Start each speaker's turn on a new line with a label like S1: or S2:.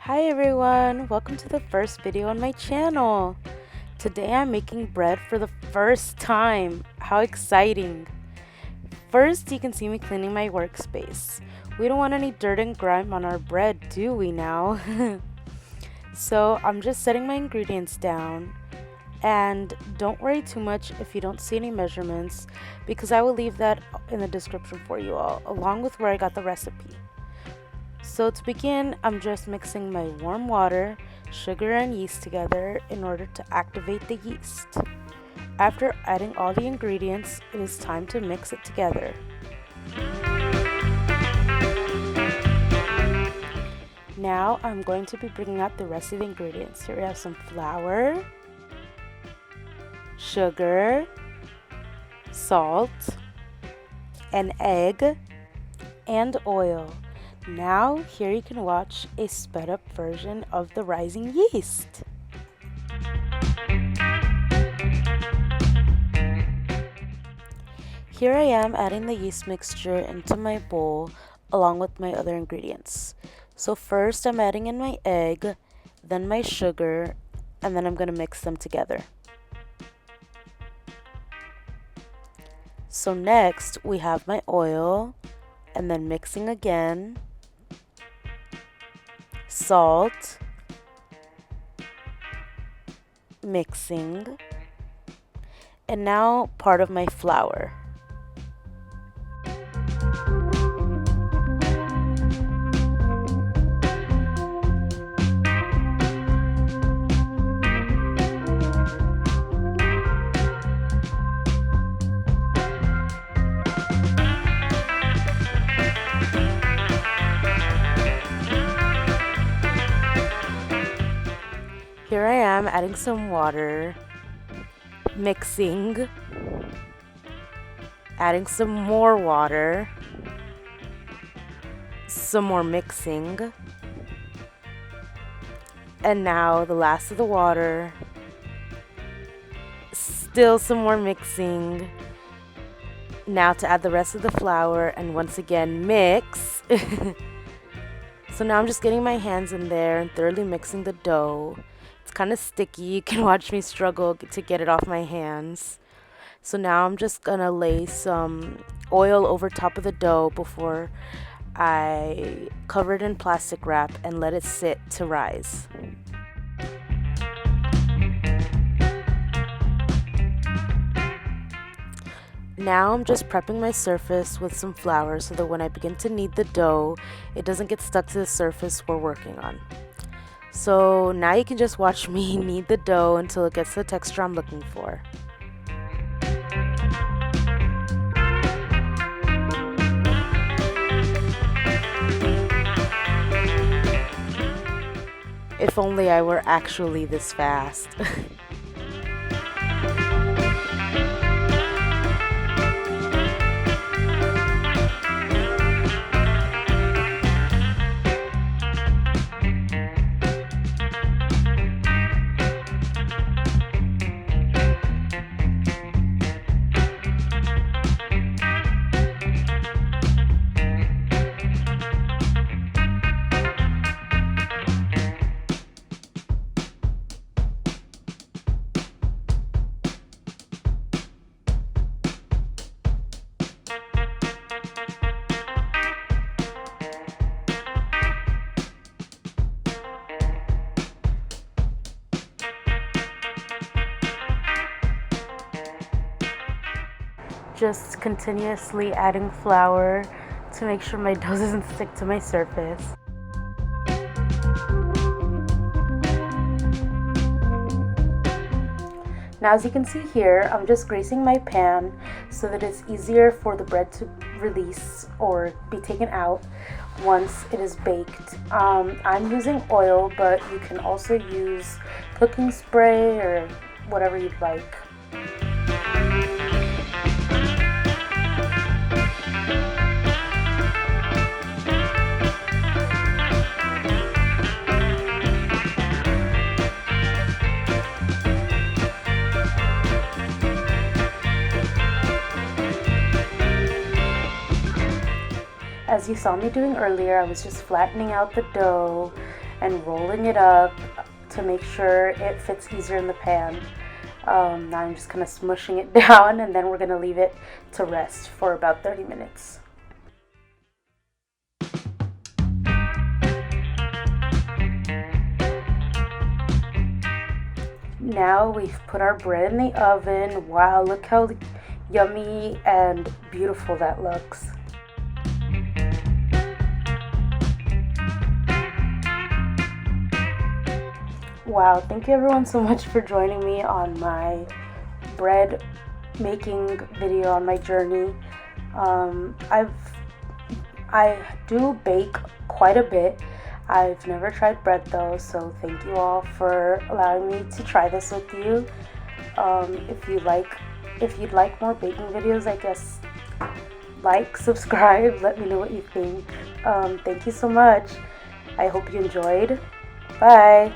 S1: Hi everyone, welcome to the first video on my channel. Today I'm making bread for the first time. How exciting! First, you can see me cleaning my workspace. We don't want any dirt and grime on our bread, do we now? So I'm just setting my ingredients down. And don't worry too much if you don't see any measurements, because I will leave that in the description for you all, along with where I got the recipe. So to begin, I'm just mixing my warm water, sugar, and yeast together in order to activate the yeast. After adding all the ingredients, it is time to mix it together. Now I'm going to be bringing out the rest of the ingredients. Here we have some flour, sugar, salt, an egg, and oil. Now here you can watch a sped up version of the rising yeast. Here I am adding the yeast mixture into my bowl along with my other ingredients. So first I'm adding in my egg, then my sugar, and then I'm going to mix them together. So next we have my oil, and then mixing again, salt, mixing, and now part of my flour. Here I am adding some water, mixing, adding some more water, some more mixing, and now the last of the water, still some more mixing. Now to add the rest of the flour and once again mix. So now I'm just getting my hands in there and thoroughly mixing the dough. It's kind of sticky. You can watch me struggle to get it off my hands. So now I'm just gonna lay some oil over top of the dough before I cover it in plastic wrap and let it sit to rise. Now I'm just prepping my surface with some flour so that when I begin to knead the dough, it doesn't get stuck to the surface we're working on. So now you can just watch me knead the dough until it gets the texture I'm looking for. If only I were actually this fast. Just continuously adding flour to make sure my dough doesn't stick to my surface. Now as you can see here, I'm just greasing my pan so that it's easier for the bread to release or be taken out once it is baked. I'm using oil, but you can also use cooking spray or whatever you'd like. As you saw me doing earlier, I was just flattening out the dough and rolling it up to make sure it fits easier in the pan. Now I'm just kind of smushing it down, and then we're going to leave it to rest for about 30 minutes. Now we've put our bread in the oven. Wow, look how yummy and beautiful that looks. Wow, thank you everyone so much for joining me on my bread making video on my journey. I do bake quite a bit. I've never tried bread though, so thank you all for allowing me to try this with you. If you'd like more baking videos, I guess subscribe, let me know what you think. Thank you so much. I hope you enjoyed. Bye.